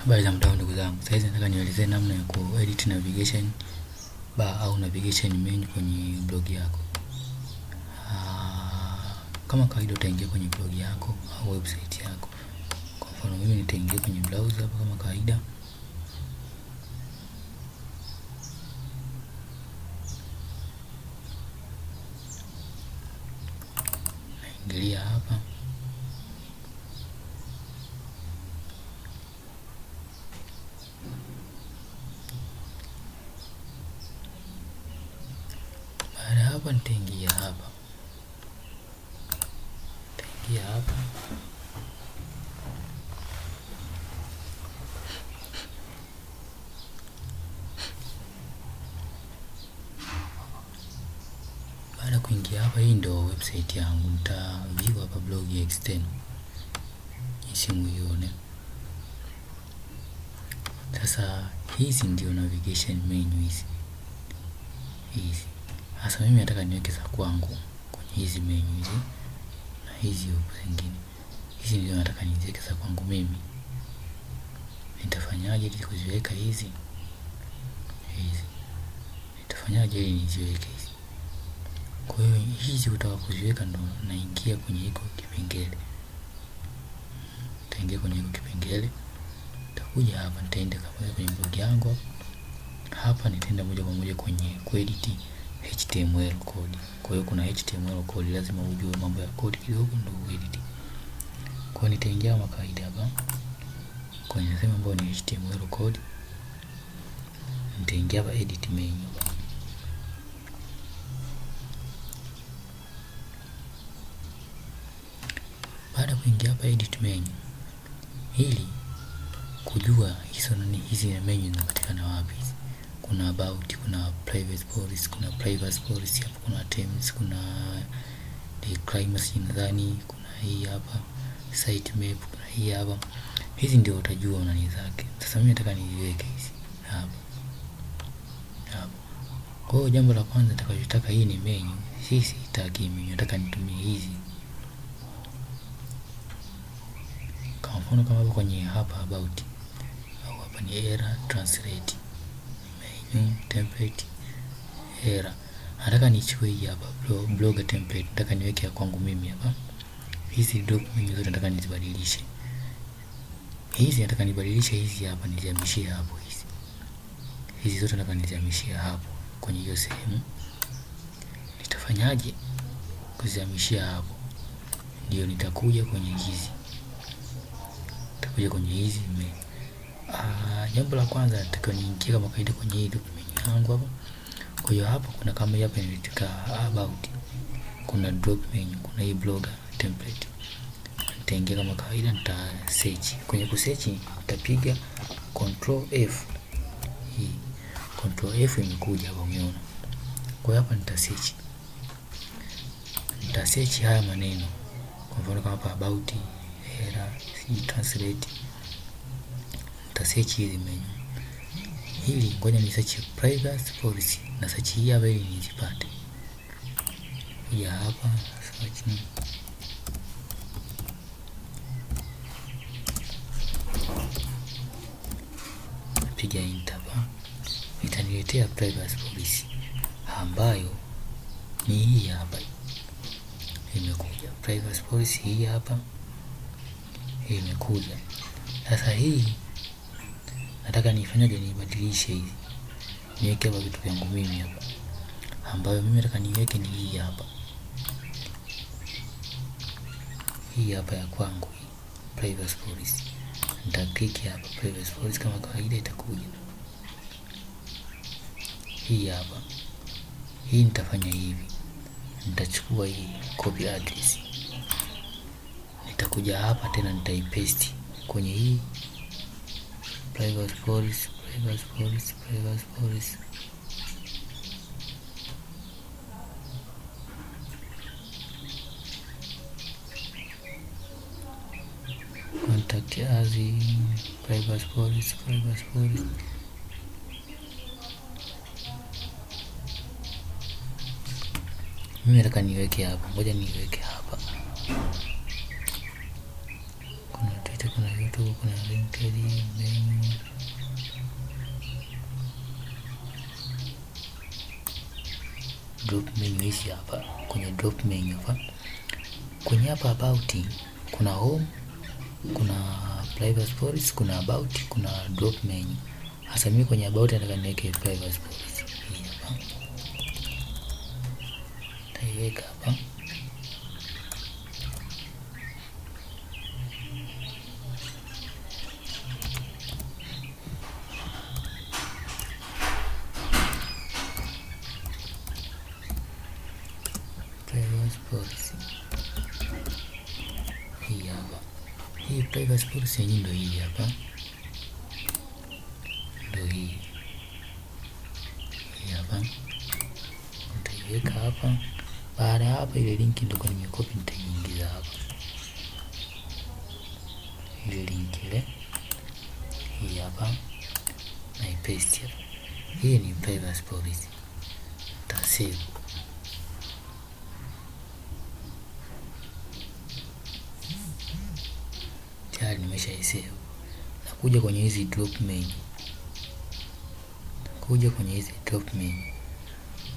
Habari za mtandao ndugu zangu. Sasa nataka nielezee namna ya kuedit navigation bar au navigation menu kwenye blog yako. Kama kawaida utaingia kwenye blog yako au website yako. Kwa mfano mimi nitaingia kwenye browser hapa kama kawaida. Naingilia hapa. Baada hapa nitaingia hapa. Baada kuingia hapa, hii ndio website yangu. Nitaview hapa blog ya external. Isimu ione. Sasa hizi ndio navigation menu hizi. Sasa mimi nataka niweke za kwangu kwenye hizi menu hizi na hizi huko zingine. Hizi ndio nataka niweke za kwangu mimi. Nitafanyaje ili kuziweka hizi? Nitafanyaje ili niziweke hizi? Kwa hiyo hizi utaka kuziweka ndo naingia kwenye hiko kipengele. Nitaingia kwenye hiko kipengele. Nitakuja hapa, nitaenda kwenye blog yangu. Hapa nitaenda moja kwa moja kwenye kuedit HTML code. Kwa hiyo kuna HTML code, lazima ujue mambo ya code kidogo ndio uedit. Kwa hiyo nitaingia kama kawaida hapa kwenye sehemu ambayo ni HTML code. Nitaingia hapa edit menu. Baada kuingia hapa edit menu, ili kujua hizi menu zinapatikana wapi. Kuna about, kuna private policy, kuna privacy policy, hapo kuna terms, kuna disclaimers nadhani, kuna hii hapa site map, kuna hii hapa. Hizi ndio utajua nani zake. Sasa mimi nataka niziweke hizi hapa. Kwa hiyo jambo la kwanza nitakachotaka, hii ni menu. Sisi sitaki menu, nataka nitumie hizi. Kwa mfano kama hapo kwenye hapa about au hapa ni error translate menu template error. Nataka nichukue hii hapa blogger template, nataka niweke ya kwangu mimi hapa. Hizi document zote nataka nizibadilishe. Hizi nataka nibadilishe hizi hapa, nizihamishie hapo hizi. Hizi zote nataka nizihamishie hapo kwenye hiyo sehemu. Nitafanyaje kuzihamishia hapo? Ndio nitakuja kwenye hizi. Jambo la kwanza nataka niingie kama kawaida kwenye hii document yangu hapa. Kwa hiyo hapa kuna kama hapa inaandika about. Kuna drop menu, kuna hii blogger template. Nitaingia kama kawaida, nita search. Kwenye ku search nitapiga control F. Hii control F imekuja hapa, umeona. Kwa hiyo hapa nita search. Nita search haya maneno. Kwa mfano kama hapa about, error, translate. Nita search hizi menu. Hili ngoja ni search privacy policy. Na search hii hapa ili nizipate. Ya hapa search ni piga enter hapa. Itaniletea privacy policy ambayo ni hii hapa. Imekuja privacy policy hii hapa. Imekuja. Sasa hii nataka nifanyaje? Nibadilishe hizi. Niweke hapa vitu vyangu mimi hapa. Ambayo mimi nataka niweke ni hii hapa. Hii hapa ya kwangu hii privacy policy. Nita click hapa privacy policy kama kawaida itakuja. Hii hapa. Hii nitafanya hivi. Nitachukua hii copy address. Nitakuja hapa tena nitaipaste kwenye hii privacy policy. Contact as privacy policy. Mimi nataka niweke hapa. Ngoja niweke hapa. Kuna Twitter, kuna YouTube, kuna LinkedIn, drop menu hizi hapa. Kwenye drop menu hapa, kwenye hapa about kuna home, kuna privacy policy, kuna about, kuna drop menu. Hasa mimi kwenye about nataka niweke privacy policy. Hii hapa taiweka hapa. Privacy policy hii hapa. Hii privacy policy yenyewe ndio hii hapa, ndio hii hapa. Nitaiweka hapa. Baada ya hapa, ile link ndio nimekopi, nitaiingiza hapa. Ile link ile hii hapa na ipaste hapa. Hii ni privacy policy. Tasave. Tayari nimeshaisave. Nakuja kwenye hizi drop menu.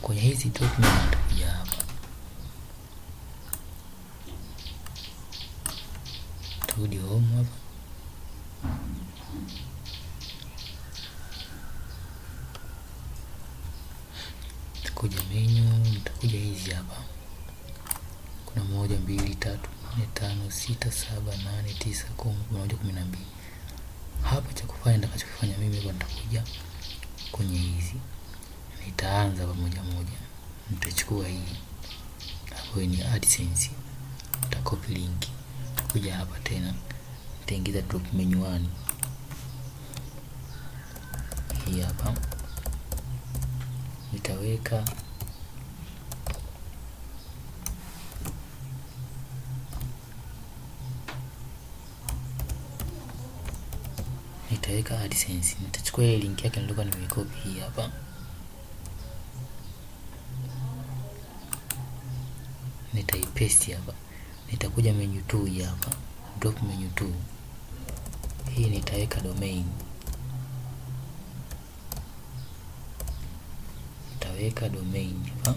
Kwenye hizi drop menu nitakuja hapa. Turudi home hapa. Nitakuja menu, nitakuja hizi hapa. Kuna 1 2 3 4 5 6 7 8 9 10 11 12. Hapa cha kufanya nitakachofanya mimi kwa nitakuja kwenye hizi. Nitaanza pamoja moja. Nitachukua hii hapo ni AdSense. Nitakopi link. Kuja hapa tena. Nitaingiza drop menu 1. Hii hapa. Nitaweka AdSense. Nitachukua ile link yake nilikuwa nimeikopi hii hapa. Nitaipaste hapa. Nitakuja menu 2 hii hapa. Drop menu 2. Hii nitaweka domain. Nitaweka domain hapa.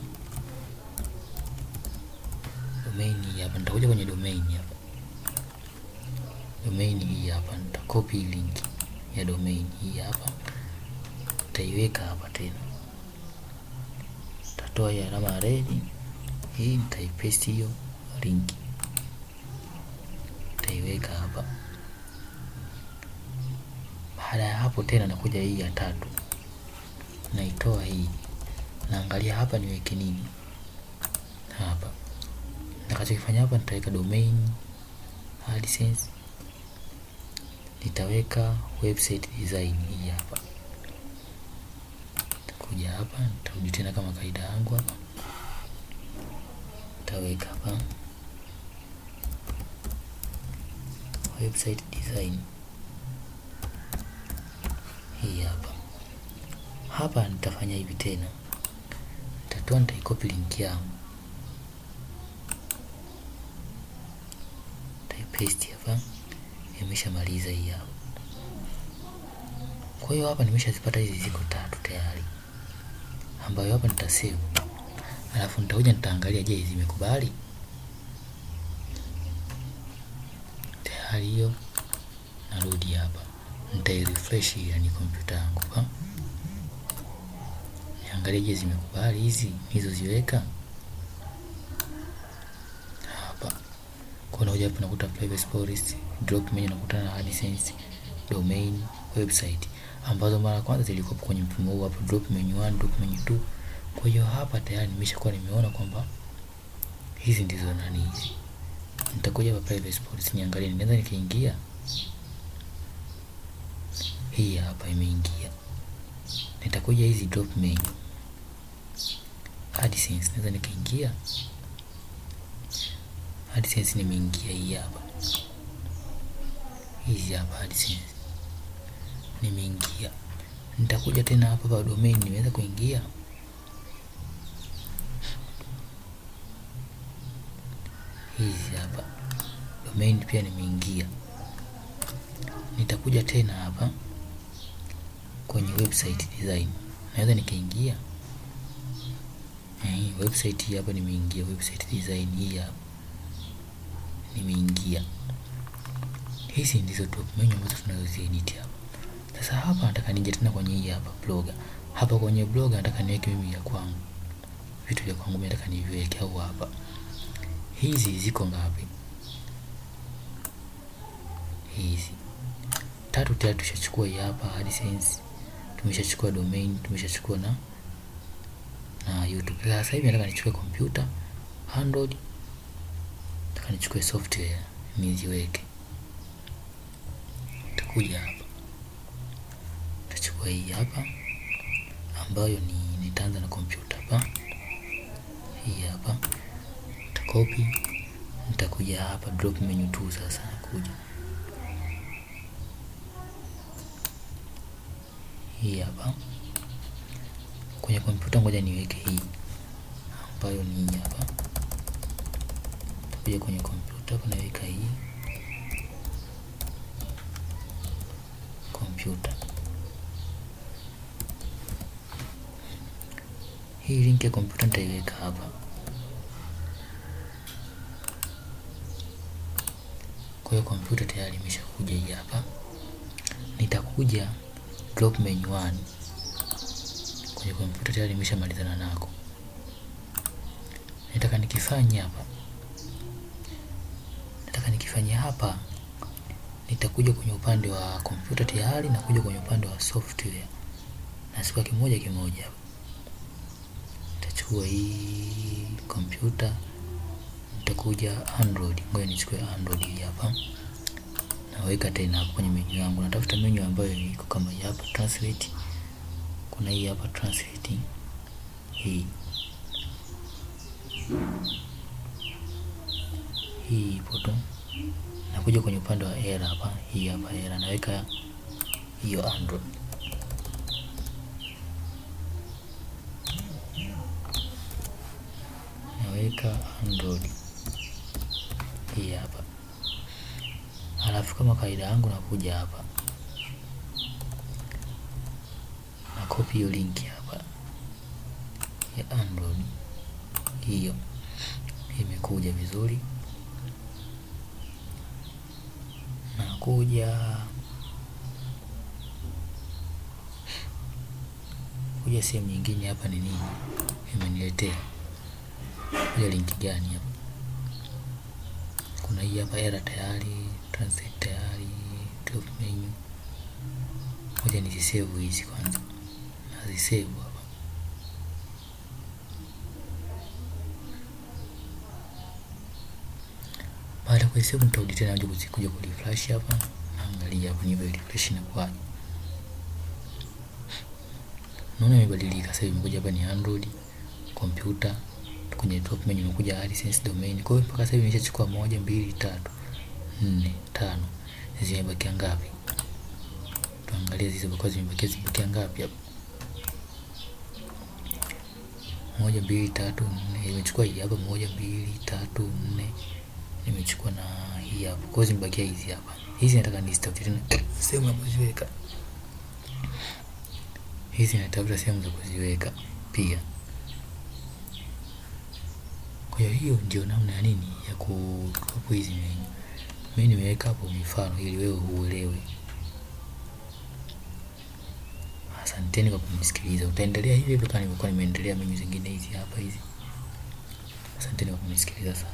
Domain hii hapa. Nitakuja kwenye domain hapa. Domain hii hapa. Nitakopi link ya domain hii hapa. Nitaiweka hapa tena. Nitatoa hii alama ya red. Hii nitaipaste hiyo link. Nitaiweka hapa. Baada ya hapo tena nakuja hii ya 3. Naitoa hii. Naangalia hapa niweke nini. Hapa. Nitakachokifanya hapa nitaweka domain AdSense. Nitaweka website design hii hapa. Nitakuja hapa, nitarudi tena kama kaida yangu hapa. Nitaweka hapa website design hii hapa. Hapa nitafanya hivi tena. Nitaikopi link yangu. Nitaipaste hapa. Nimeshamaliza hii hapa. Kwa hiyo hapa nimeshazipata hizi ziko 3 tayari. Ambayo hapa nitasave. Alafu nitakuja nitaangalia je zimekubali. Tayari hiyo. Narudi hapa. Nitairefresh yani kompyuta yangu hapa. Niangalie je zimekubali hizi nilizoziweka. Hapa. Kuna hoja hapa nakuta privacy policy, drop menu nakutana na AdSense, domain, website ambazo mara kwanza zilikuwa kwenye mfumo huu hapa drop menu 1, drop menu 2. Kwa hiyo hapa tayari nimeshakuwa nimeona kwamba hizi ndizo nani hizi. Nitakuja hapa privacy policy niangalie naweza nikaingia. Hii hapa imeingia. Nitakuja hizi drop menu AdSense naweza nikaingia. AdSense nimeingia hii hapa. Hizi hapa AdSense nimeingia. Nitakuja tena hapa kwa domain nimeweza kuingia. Hizi hapa domain pia nimeingia. Nitakuja tena hapa kwenye website design. Naweza nikaingia. Website hii hapa nimeingia, website design hii hapa nimeingia. Hizi ndizo top menu ambazo tunazozi edit hapa. Sasa hapa nataka nije tena kwenye hii hapa blogger. Hapa kwenye blogger nataka niweke mimi ya kwangu. Vitu vya kwangu mimi nataka niviweke au hapa. Hizi ziko ngapi? Hizi 3 tayari tushachukua hii hapa AdSense. Tumeshachukua domain, tumeshachukua na YouTube. Sasa hivi nataka nichukue computer, Android. Nataka nichukue software niziweke. Nitakuja hapa. Nitachukua hii hapa ambayo nitaanza na computer hapa. Hii hapa. Nitacopy. Nitakuja hapa drop menu tu sasa nakuja. Hii hapa. Kwenye kompyuta ngoja niweke hii ambayo ni hii hapa. Nitakuja kwenye kompyuta hapa naweka hii kompyuta. Hii link ya kompyuta nitaiweka hapa. Kwa hiyo kompyuta tayari imeshakuja hii hapa. Nitakuja drop menu 1. Kwenye kompyuta tayari nimeshamalizana nako. Nataka nikifanya hapa. Nitakuja kwenye upande wa kompyuta tayari na kuja kwenye upande wa software. Na siku kimoja hapa. Nitachukua hii kompyuta. Nitakuja Android. Ngoja nichukue Android hii hapa. Naweka tena hapo kwenye menu yangu. Natafuta menu ambayo iko kama hii hapa translate. Kuna hii hapa translate. Hii ipo tu. Nakuja kwenye upande wa error hapa. Hii hapa error. Naweka hiyo Android. Naweka Android. Hii hapa. Halafu kama kawaida yangu nakuja hapa. Na copy hiyo link hapa ya Android. Hiyo imekuja vizuri. Nakuja sehemu nyingine hapa ni nini? Imeniletea. Kuja link gani hapa? Kuna hii hapa error tayari, translate tayari, drop menu. Ngoja nizisave hizi kwanza. Nazisave hapa. Baada ya kusave nitarudi tena nje kuja kurefresh hapa. Naangalia hapo niwe refresh na kwa. Naona imebadilika sasa hivi. Ngoja hapa ni Android, computer, kwenye drop menu nakuja AdSense domain. Kwa hiyo mpaka sasa hivi nimeshachukua 1 2 3 4 5. Zimebakia ngapi? Tuangalie zimebakia ngapi hapa. 1 2 3 4. Nimechukua hii hapa 1 2 3 4. Nimechukua na hii hapa. Kwa hiyo zimebakia hizi hapa. Hizi nataka nizitafute tena sehemu ya kuziweka. Hizi natafuta sehemu za kuziweka pia. Kwa hiyo ndio namna ya nini ya kudrop hizi menu. Mimi nimeweka hapo mifano ili wewe uelewe. Asanteni kwa kunisikiliza. Utaendelea hivi kama nilivyokuwa nimeendelea menu zingine hizi hapa hizi. Asanteni kwa kunisikiliza sana.